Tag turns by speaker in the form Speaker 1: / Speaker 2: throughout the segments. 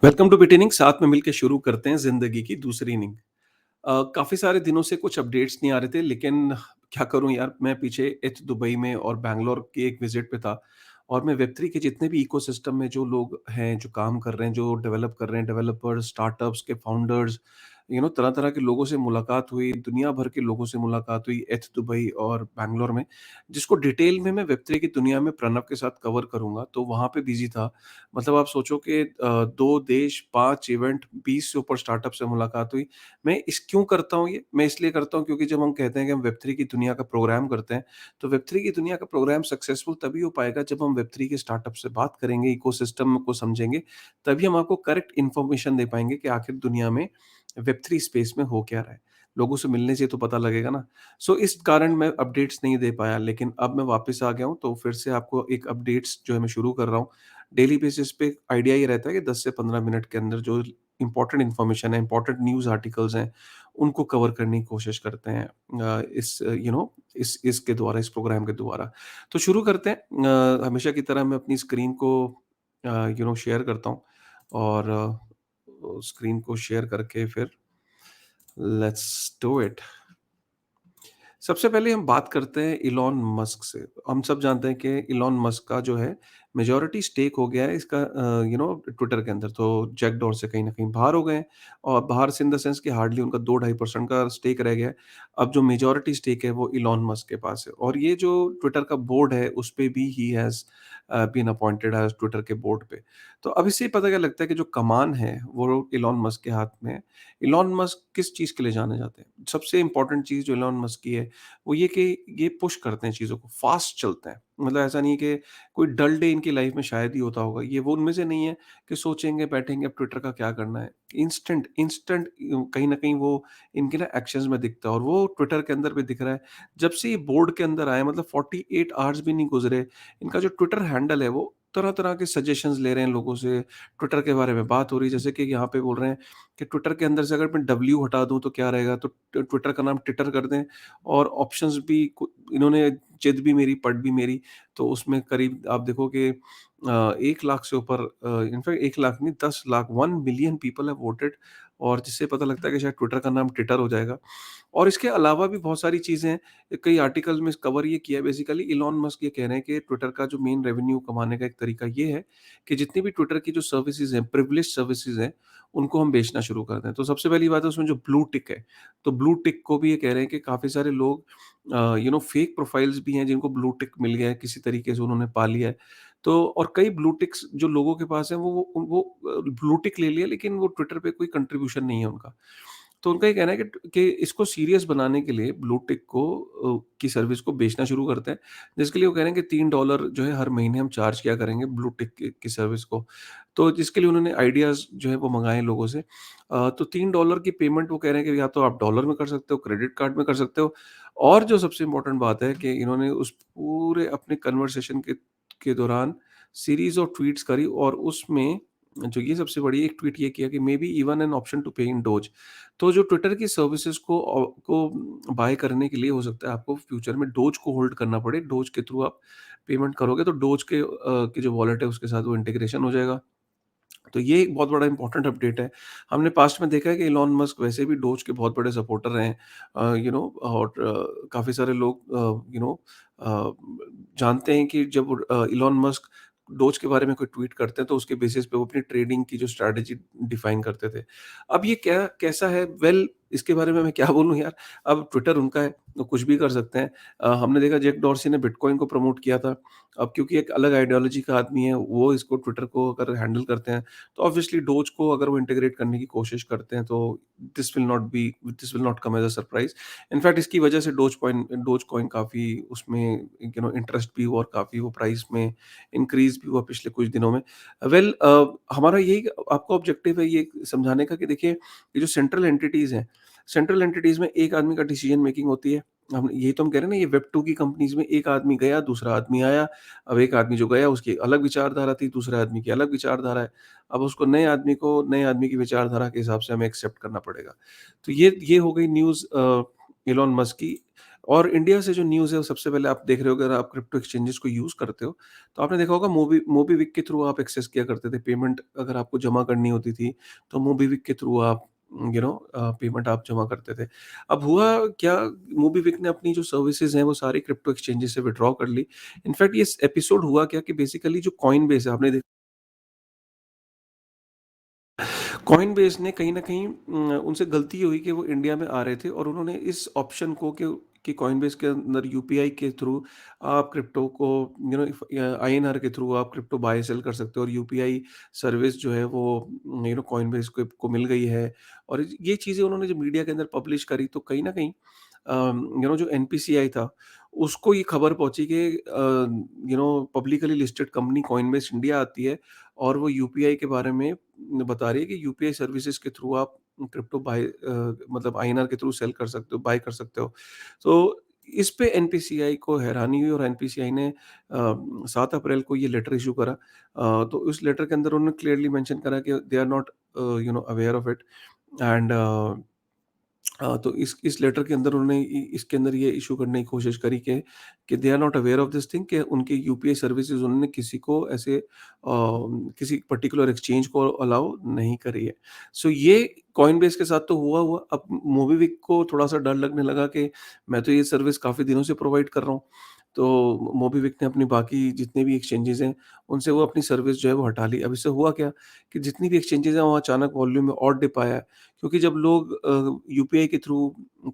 Speaker 1: Welcome to बिटिनिंग। साथ में मिलके शुरू करते हैं ज़िंदगी की दूसरी इनिंग। काफ़ी सारे दिनों से कुछ अपडेट्स नहीं आ रहे थे, लेकिन क्या करूँ यार, मैं पीछे दुबई में और बैंगलोर की एक विज़िट पे था और मैं वेब3 के जितने भी इकोसिस्टम में जो लोग हैं, जो काम कर रहे हैं, जो डेवलप कर रहे हैं, डेवलपर्स, स्टार्टअप्स के फाउंडर्स, तरह-तरह के लोगों से मुलाकात हुई, दुनिया भर के लोगों से मुलाकात हुई दुबई और बैंगलोर में, जिसको डिटेल में मैं वेब3 की दुनिया में प्रणव के साथ कवर करूँगा, तो वहाँ पे बिज़ी था। मतलब आप सोचो कि 2 देश, 5 इवेंट, 20 से ऊपर स्टार्टअप से मुलाकात हुई। मैं इस क्यों करता हूँ ये? मैं इसलिए करता हूँ क्योंकि जब हम कहते हैं कि हम वेब3 की दुनिया का प्रोग्राम करते हैं, तो वेब3 की दुनिया का प्रोग्राम सक्सेसफुल तभी हो पाएगा जब हम वेब3 के स्टार्टअप से बात करेंगे, इकोसिस्टम को समझेंगे, तभी हम आपको करेक्ट इन्फॉर्मेशन दे पाएँगे कि आखिर दुनिया में वेब3 स्पेस में हो क्या रहा है। लोगों से मिलने से तो पता लगेगा ना। सो इस कारण मैं अपडेट्स नहीं दे पाया, लेकिन अब मैं वापस आ गया हूँ, तो फिर से आपको एक अपडेट्स जो है मैं शुरू कर रहा हूँ। डेली बेसिस पे आइडिया ये रहता है कि 10 से 15 मिनट के अंदर जो इम्पोर्टेंट इन्फॉर्मेशन है, इम्पोर्टेंट न्यूज़ आर्टिकल्स हैं, उनको कवर करने की कोशिश करते हैं इस इस इसके द्वारा, इस प्रोग्राम के द्वारा। तो शुरू करते हैं। हमेशा की तरह मैं अपनी स्क्रीन को शेयर करता हूँ और स्क्रीन को शेयर करके फिर लेट्स डू इट। सबसे पहले हम बात करते हैं इलॉन मस्क से। हम सब जानते हैं कि इलॉन मस्क का जो है मेजॉरिटी स्टेक हो गया है इसका ट्विटर के अंदर। तो जैक डोर्से कहीं न कहीं बाहर हो गए हैं और बाहर से इन द सेंस कि हार्डली उनका 2-2.5% का स्टेक रह गया है। अब जो मेजॉरिटी स्टेक है वो इलॉन मस्क के पास है और ये जो ट्विटर का बोर्ड है उस पे भी he has been appointed as Twitter के बोर्ड पे। तो अब इससे पता क्या लगता है कि जो कमान है वो इलॉन मस्क के हाथ में है। इलॉन मस्क किस चीज़ के लिए जाने जाते हैं? सबसे इम्पोर्टेंट चीज़ जो इलॉन मस्क की है वो ये कि ये पुश करते हैं चीज़ों को, फ़ास्ट चलते हैं। मतलब ऐसा नहीं है कि कोई डल डे इनकी लाइफ़ में शायद ही होता होगा। ये वो उनमें से नहीं है कि सोचेंगे, बैठेंगे अब ट्विटर का क्या करना है। इंस्टेंट इंस्टेंट कहीं न कहीं वो इनके ना एक्शंस में दिखता है और वो ट्विटर के अंदर भी दिख रहा है। जब से ये बोर्ड के अंदर आए मतलब 48 आवर्स भी नहीं गुज़रे, इनका जो ट्विटर हैंडल है वो तरह-तरह के सजेशंस ले रहे हैं लोगों से, ट्विटर के बारे में बात हो रही है। जैसे कि यहाँ पे बोल रहे हैं कि ट्विटर के अंदर से अगर मैं डब्ल्यू हटा दूँ तो क्या रहेगा? तो ट्विटर का नाम टिटर कर दें और ऑप्शंस भी इन्होंने जिद भी मेरी, पढ़ भी मेरी, तो उसमें करीब आप देखो कि 1 लाख से ऊपर इनफैक्ट 1 लाख नहीं 10 lakh 1 million people have voted और जिससे पता लगता है कि शायद ट्विटर का नाम टिटर हो जाएगा। और इसके अलावा भी बहुत सारी चीज़ें हैं। कई आर्टिकल्स में कवर ये किया है बेसिकली इलॉन मस्क ये कह रहे हैं कि ट्विटर का जो मेन रेवेन्यू कमाने का एक तरीका ये है कि जितनी भी ट्विटर की जो सर्विसेज़ हैं, प्रिविलेज्ड सर्विसेज़ हैं, उनको हम बेचना शुरू कर दें। तो सबसे पहली बात है उसमें जो ब्लू टिक है, तो ब्लू टिक को भी ये कह रहे हैं कि काफ़ी सारे लोग फेक प्रोफाइल्स भी हैं जिनको ब्लू टिक मिल गया है, किसी तरीके से उन्होंने पा लिया है। तो और कई ब्लू टिक्स जो लोगों के पास हैं वो ब्लू टिक ले लिया लेकिन वो ट्विटर पे कोई कंट्रीब्यूशन नहीं है उनका। तो उनका ये कहना है कि इसको सीरियस बनाने के लिए ब्लू टिक को की सर्विस को बेचना शुरू करते हैं, जिसके लिए वो कह रहे हैं कि $3 जो है हर महीने हम चार्ज किया करेंगे ब्लू टिक की सर्विस को। तो जिसके लिए उन्होंने आइडियाज़ जो है वो मँगाए लोगों से। तो $3 की पेमेंट वो कह रहे हैं कि या तो आप डॉलर में कर सकते हो, क्रेडिट कार्ड में कर सकते हो और जो सबसे इम्पोर्टेंट बात है कि इन्होंने उस पूरे अपने कन्वर्सेशन के दौरान सीरीज़ ऑफ ट्वीट्स करी और उसमें जो ये सबसे बड़ी एक ट्वीट ये किया कि may be even an option to pay in dose. तो जो ट्विटर की सर्विसेज़ को बाय करने के लिए हो सकता है आपको फ्यूचर में डोज को होल्ड करना पड़े। डोज के थ्रू आप पेमेंट करोगे तो डोज की जो वॉलेट है उसके साथ वो इंटीग्रेशन हो जाएगा। तो ये एक बहुत बड़ा इम्पोर्टेंट अपडेट है। हमने पास्ट में देखा है कि इलॉन मस्क वैसे भी डोज के बहुत बड़े सपोर्टर रहे हैं। और काफ़ी सारे लोग अ, जानते हैं कि जब इलॉन मस्क डोज के बारे में कोई ट्वीट करते हैं तो उसके बेसिस पे वो अपनी ट्रेडिंग की जो स्ट्रैटेजी डिफाइन करते थे। अब ये क्या कैसा है? वेल इसके बारे में मैं क्या बोलूँ यार, अब ट्विटर उनका है, वो कुछ भी कर सकते हैं। हमने देखा जैक डॉर्सी ने बिटकॉइन को प्रमोट किया था। अब क्योंकि एक अलग आइडियोलॉजी का आदमी है, वो इसको ट्विटर को अगर हैंडल करते हैं, तो ऑब्वियसली डोज को अगर वो इंटीग्रेट करने की कोशिश करते हैं, तो this will not come as a surprise. In fact इसकी वजह से डोज कॉइन काफ़ी उसमें इंटरेस्ट भी हुआ और काफ़ी वो प्राइस में इंक्रीज़ भी हुआ पिछले कुछ दिनों में। हमारा यही आपका ऑब्जेक्टिव है ये समझाने का कि देखिए, ये जो सेंट्रल एंटिटीज़ में एक आदमी का डिसीजन मेकिंग होती है। हम यही तो हम कह रहे हैं ना, ये वेब 2 की कंपनीज़ में एक आदमी गया, दूसरा आदमी आया। अब एक आदमी जो गया उसकी अलग विचारधारा थी, दूसरे आदमी की अलग विचारधारा है। अब उसको नए आदमी की विचारधारा के हिसाब से हमें एक्सेप्ट करना पड़ेगा। तो ये हो गई न्यूज़ इलॉन मस्क की। और इंडिया से जो न्यूज़ है वो सबसे पहले आप देख रहे हो, अगर आप क्रिप्टो एक्सचेंजेस को यूज़ करते हो, तो आपने देखा होगा मोबीविक के थ्रू आप एक्सेस किया करते थे। पेमेंट अगर आपको जमा करनी होती थी, तो मोबीविक के थ्रू आप पेमेंट आप जमा करते थे। अब हुआ क्या, मोबीविक ने अपनी जो सर्विसेज़ हैं वो सारी क्रिप्टो एक्सचेंजेस से विथड्रॉ कर ली। इनफैक्ट ये एपिसोड हुआ क्या कि बेसिकली जो कॉइनबेस है, आपने कॉइनबेस ने कहीं न कहीं उनसे गलती हुई कि वो इंडिया में आ रहे थे और उन्होंने इस ऑप्शन को कि कॉइनबेस के अंदर यूपीआई के थ्रू आप क्रिप्टो को आईएनआर के थ्रू आप क्रिप्टो बाय सेल कर सकते हो, और यूपीआई सर्विस जो है वो कॉइनबेस को मिल गई है। और ये चीज़ें उन्होंने जब मीडिया के अंदर पब्लिश करी, तो कहीं न कहीं जो एनपीसीआई था, उसको ये खबर पहुँची कि publicly listed company Coinbase India आती है और वो यूपीआई के बारे में बता रही है कि यूपीआई सर्विसेज़ के थ्रू आप क्रिप्टो मतलब आईएनआर के थ्रू सेल कर सकते हो, बाय कर सकते हो। तो इस पे एनपीसीआई को हैरानी हुई और एनपीसीआई ने 7 अप्रैल को ये लेटर इश्यू करा। तो उस लेटर के अंदर उन्होंने क्लियरली मेंशन करा कि they are not aware of it, and तो इस लेटर के अंदर उन्होंने इसके अंदर ये इश्यू करने की कोशिश करी कि they are not aware of this thing, कि उनके यूपीआई सर्विसेज उन्होंने किसी को ऐसे किसी पर्टिकुलर एक्सचेंज को अलाउ नहीं करी है। सो ये कॉइनबेस के साथ तो हुआ। अब मोबीविक को थोड़ा सा डर लगने लगा कि मैं तो ये सर्विस काफ़ी दिनों से प्रोवाइड कर रहा हूँ। तो मोबीविक ने अपनी बाकी जितने भी एक्सचेंजेस हैं, उनसे वो अपनी सर्विस जो है वो हटा ली। अब इससे हुआ क्या कि जितनी भी एक्सचेंजेस हैं, वहाँ अचानक वॉल्यूम में और डिप आया है। क्योंकि जब लोग यूपीआई के थ्रू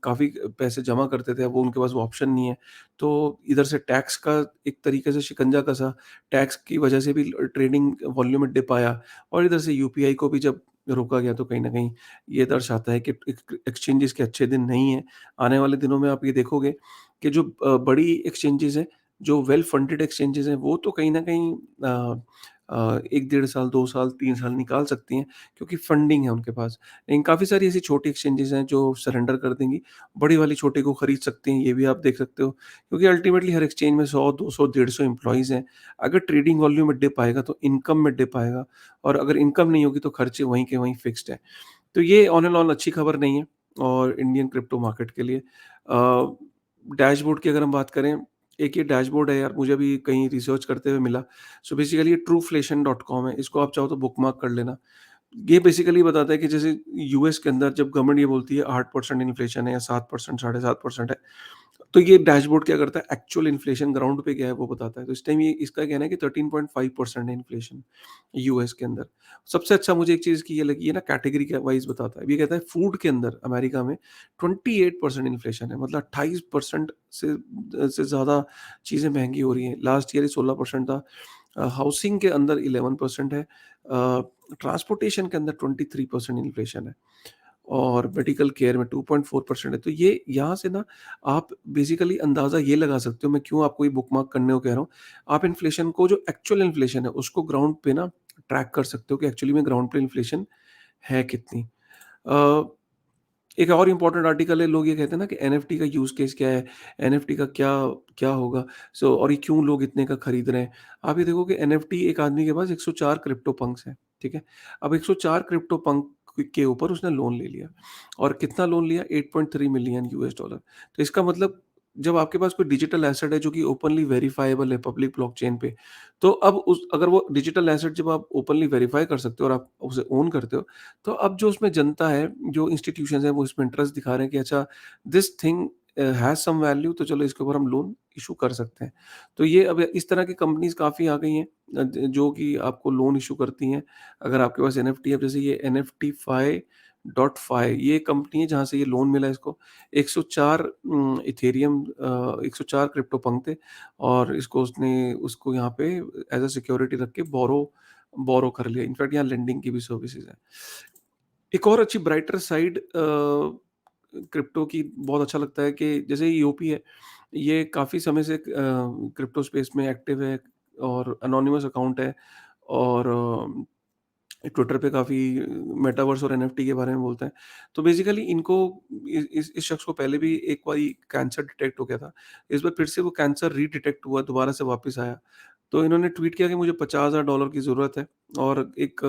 Speaker 1: काफ़ी पैसे जमा करते थे, अब वो उनके पास वो ऑप्शन नहीं है। तो इधर से टैक्स का एक तरीके से शिकंजा कसा, टैक्स की वजह से भी ट्रेडिंग वॉल्यूम में डिप आया, और इधर से यूपीआई को भी जब रोका गया, तो कहीं न कहीं ये दर्शाता है कि एक्सचेंजेस के अच्छे दिन नहीं हैं। आने वाले दिनों में आप ये देखोगे कि जो बड़ी एक्सचेंजेस हैं, जो वेल फंडेड एक्सचेंजेस हैं, वो तो कहीं न कहीं 1 डेढ़ साल, 2 साल, 3 साल निकाल सकती हैं, क्योंकि फंडिंग है उनके पास। लेकिन काफ़ी सारी ऐसी छोटी एक्सचेंजेस हैं जो सरेंडर कर देंगी, बड़ी वाली छोटे को खरीद सकती हैं, ये भी आप देख सकते हो। क्योंकि अल्टीमेटली हर एक्सचेंज में 100, 200, 150 एम्प्लॉइज़ हैं। अगर ट्रेडिंग वॉल्यूम में डिप आएगा, तो इनकम में डिप आएगा, और अगर इनकम नहीं होगी, तो खर्चे वहीं के वहीं फिक्स्ड हैं। तो ये ऑल इन ऑल अच्छी खबर नहीं है और इंडियन क्रिप्टो मार्केट के लिए। डैशबोर्ड की अगर हम बात करें, एक ये डैशबोर्ड है यार, मुझे अभी कहीं रिसर्च करते हुए मिला। सो बेसिकली ये trueflation.com है, इसको आप चाहो तो बुकमार्क कर लेना। ये बेसिकली बताता है कि जैसे यूएस के अंदर जब गवर्नमेंट ये बोलती है 8% इन्फ्लेशन है या 7%, 7.5% है, तो ये डैशबोर्ड क्या करता है, एक्चुअल इन्फ्लेशन ग्राउंड पे क्या है वो बताता है। तो इस टाइम ये इसका कहना है कि 13.5% है इन्फ्लेशन यूएस के अंदर। सबसे अच्छा मुझे एक चीज़ की ये लगी है ना, कैटेगरी के वाइज़ बताता है। ये कहता है फूड के अंदर अमेरिका में 28% इन्फ्लेशन है, मतलब 28% से ज़्यादा चीज़ें महँगी हो रही हैं। लास्ट ईयर ही 16% था। हाउसिंग के अंदर 11% है। ट्रांसपोर्टेशन के अंदर 23% इन्फ्लेशन है। और मेडिकल केयर में 2.4% है। तो ये यहाँ से ना आप बेसिकली अंदाज़ा ये लगा सकते हो, मैं क्यों आपको ये बुकमार्क करने को कह रहा हूँ। आप इन्फ्लेशन को, जो एक्चुअल इन्फ्लेशन है, उसको ग्राउंड पे ना ट्रैक कर सकते हो कि एक्चुअली में ग्राउंड पे इन्फ्लेशन है कितनी। अ, एक और इम्पोर्टेंट आर्टिकल है, लोग ये कहते हैं ना कि एनएफटी का यूज़ केस क्या है? एनएफटी का क्या क्या होगा? और ये क्यों लोग इतने का खरीद रहे हैं? आप ये देखो कि एनएफटी, एक आदमी के पास 104 क्रिप्टो पंक्स हैं, ठीक है? अब 104 क्रिप्टो पंक के ऊपर उसने लोन ले लिया, और कितना लोन लिया? 8.3 मिलियन यूएस डॉलर। तो इसका मतलब, जब आपके पास कोई डिजिटल एसेट है जो कि ओपनली वेरिफाएबल है पब्लिक ब्लॉकचेन पे, तो अब उस अगर वो डिजिटल एसेट जब आप ओपनली वेरीफाई कर सकते हो और आप उसे ओन करते हो, तो अब जो उसमें जनता है, जो इंस्टीट्यूशंस हैं, वो इसमें इंटरेस्ट दिखा रहे हैं कि अच्छा, this thing has some value, तो चलो इसके ऊपर हम लोन इश्यू कर सकते हैं। तो ये अब इस तरह की कंपनीज़ काफ़ी आ गई हैं, जो कि आपको लोन इश्यू करती हैं। अगर आपके पास एनएफटी है, जैसे ये एनएफटी फाई ये कंपनी है जहाँ से ये लोन मिला है इसको। 104 इथेरियम 104 क्रिप्टो पंक थे, और इसको उसने उसको यहाँ पे एज़ अ सिक्योरिटी रख के बोरो कर लिया। इनफैक्ट यहाँ लेंडिंग की भी सर्विसेज़ हैं। एक और अच्छी ब्राइटर साइड क्रिप्टो की बहुत अच्छा लगता है कि जैसे ईओपी है, ये काफ़ी समय से क्रिप्टो स्पेस में एक्टिव है, और एनोनिमस अकाउंट है, और ट्विटर पे काफ़ी मेटावर्स और एनएफटी के बारे में बोलते हैं। तो बेसिकली इनको, इस शख्स को पहले भी एक बारी कैंसर डिटेक्ट हो गया था। इस बार फिर से वो कैंसर रीडिटेक्ट हुआ, दोबारा से वापस आया। तो इन्होंने ट्वीट किया कि मुझे $50,000 की ज़रूरत है, और एक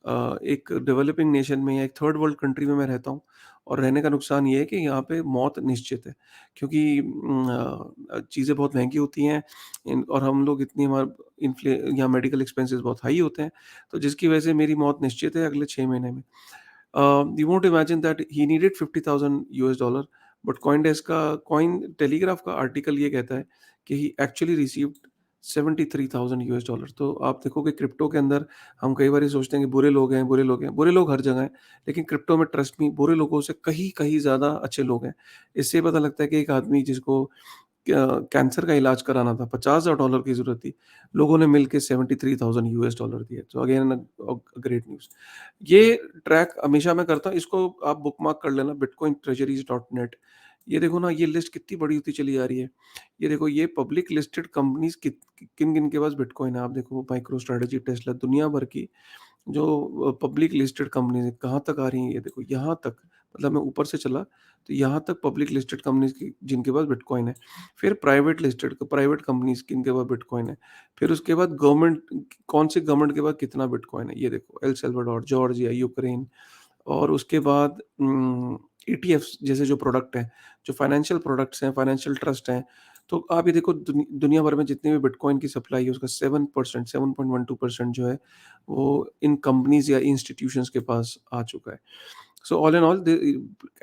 Speaker 1: एक डेवलपिंग नेशन में या एक थर्ड वर्ल्ड कंट्री में मैं रहता हूँ और रहने का नुकसान ये है कि यहाँ पे मौत निश्चित है क्योंकि चीज़ें बहुत महँगी होती हैं और हम लोग इतनी हमारा इन्फ्ले यहाँ मेडिकल एक्सपेंसेस बहुत हाई होते हैं, तो जिसकी वजह से मेरी मौत निश्चित है अगले 6 महीने में। You won't imagine that he needed $50,000 but CoinDesk का कॉइन टेलीग्राफ का आर्टिकल ये कहता है कि ही एक्चुअली रिसीव्ड $73,000। तो आप देखोगे क्रिप्टो के अंदर हम कई बार ये सोचते हैं कि बुरे लोग हैं, बुरे लोग हैं, बुरे लोग हर जगह हैं, लेकिन क्रिप्टो में ट्रस्ट मी बुरे लोगों से कहीं-कहीं ज़्यादा अच्छे लोग हैं। इससे पता लगता है कि एक आदमी जिसको कैंसर का इलाज कराना था, $50,000 की ज़रूरत थी, लोगों ने मिलके $73,000 दिए। So again great news. ये ट्रैक हमेशा मैं करता हूँ, इसको आप बुकमार्क कर लेना bitcointreasuries.net। ये देखो ना, ये लिस्ट कितनी बड़ी होती चली जा रही है। ये देखो, ये पब्लिक लिस्टेड कंपनीज़ किन-किन के पास बिटकॉइन है, आप देखो माइक्रो स्ट्रैटेजी, टेस्ला, दुनिया भर की जो पब्लिक लिस्टेड कंपनीज़ हैं, कहाँ तक आ रही हैं ये देखो, यहाँ तक। मतलब मैं ऊपर से चला, तो यहाँ तक पब्लिक लिस्टेड कंपनीज़ की जिनके पास बिटकॉइन है। फिर प्राइवेट कंपनीज़ किनके पास बिटकॉइन है। फिर उसके बाद गवर्नमेंट, कौन से गवर्नमेंट के पास कितना बिटकॉइन है, ये देखो एल साल्वाडोर, जॉर्जिया, यूक्रेन। और उसके बाद ईटीएफ्स जैसे जो प्रोडक्ट हैं, जो फाइनेंशियल प्रोडक्ट्स हैं, फाइनेंशियल ट्रस्ट हैं, तो आप ये देखो दुनिया भर में जितनी भी बिटकॉइन की सप्लाई है उसका 7%, 7.12% जो है वो इन कंपनीज़ या इंस्टीट्यूशंस के पास आ चुका है। So all in all they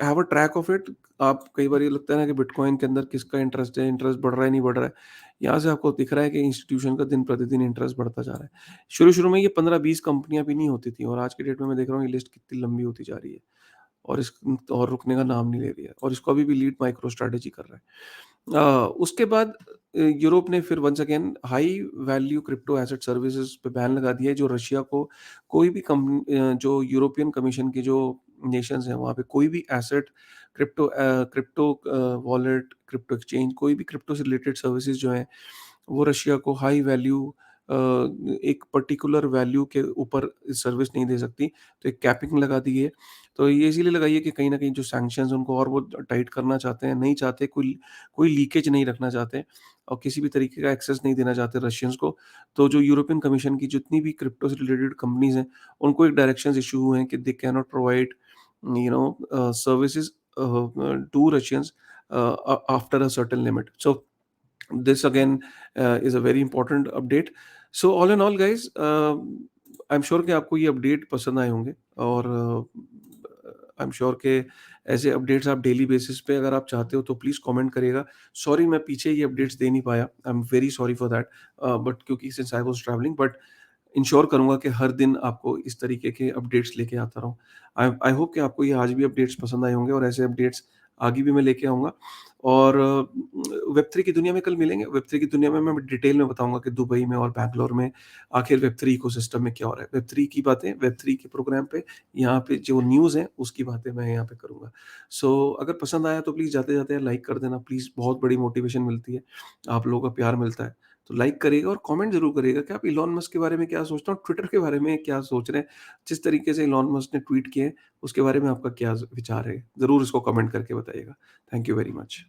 Speaker 1: have a track of it. आप कई बार ये लगता है ना कि बिटकॉइन के अंदर किसका इंटरेस्ट है, इंटरेस्ट बढ़ रहा है, नहीं बढ़ रहा है। यहाँ से आपको दिख रहा है कि इंस्टीट्यूशन का दिन-प्रतिदिन इंटरेस्ट बढ़ता जा रहा है। शुरू-शुरू में ये 15-20 कंपनियाँ भी नहीं होती थी और आज के डेट में मैं देख रहा हूँ ये लिस्ट कितनी लंबी होती जा रही है और और रुकने का नाम नहीं ले रही है और इसको अभी भी लीड माइक्रो स्ट्रैटेजी कर रहा है। उसके बाद यूरोप ने फिर once again high value crypto asset services पे बैन लगा दिया है, जो रशिया को कोई भी जो यूरोपियन कमीशन की जो नेशंस हैं, वहाँ पे कोई भी asset, crypto wallet, crypto exchange, कोई भी क्रिप्टो से रिलेटेड सर्विसेज जो हैं, वो रशिया को हाई वैल्यू एक पर्टिकुलर वैल्यू के ऊपर सर्विस नहीं दे सकती। तो एक कैपिंग लगा दी है। तो ये इसीलिए लगाई है कि कहीं न कहीं जो सैंक्शंस उनको और वो टाइट करना चाहते हैं, नहीं चाहते कोई कोई लीकेज नहीं रखना चाहते और किसी भी तरीके का एक्सेस नहीं देना चाहते रशियंस को। तो जो यूरोपियन कमीशन की जितनी भी क्रिप्टो से रिलेटेड कंपनीज़ हैं, उनको एक डायरेक्शंस इश्यू हुए हैं कि they can not provide services to Russians after a certain limit. So this again is a very important update. So all in all guys, I'm sure कि आपको ये अपडेट पसंद आए होंगे और आई एम श्योर कि ऐसे अपडेट्स आप डेली बेसिस पे अगर आप चाहते हो तो प्लीज़ कमेंट करिएगा। सॉरी मैं पीछे ये अपडेट्स दे नहीं पाया, I am very sorry for that. But क्योंकि since I was travelling, but ensure करूँगा कि हर दिन आपको इस तरीके के अपडेट्स लेके आता रहूँ। आई आई होप कि आपको ये आज भी अपडेट्स पसंद आए होंगे और ऐसे अपडेट्स आगे भी मैं लेके आऊँगा। और वेब 3 की दुनिया में कल मिलेंगे। वेब 3 की दुनिया में मैं डिटेल में बताऊँगा कि दुबई में और बैंगलोर में आखिर वेब 3 इकोसिस्टम में क्या हो रहा है। वेब 3 की बातें, वेब 3 के प्रोग्राम पे, यहाँ पे जो न्यूज़ है उसकी बातें मैं यहाँ पे करूँगा। सो अगर पसंद आया तो प्लीज़ जाते-जाते लाइक कर देना प्लीज़, बहुत बड़ी मोटिवेशन मिलती है। आप लोगों का प्यार मिलता है। तो लाइक करिएगा और कमेंट ज़रूर करिएगा कि आप इलॉन मस्क के बारे में क्या सोचते हो और ट्विटर के बारे में क्या सोच रहे हैं। जिस तरीके से इलॉन मस्क ने ट्वीट किए हैं, उसके बारे में आपका क्या विचार है? ज़रूर इसको कमेंट करके बताइएगा। Thank you very much.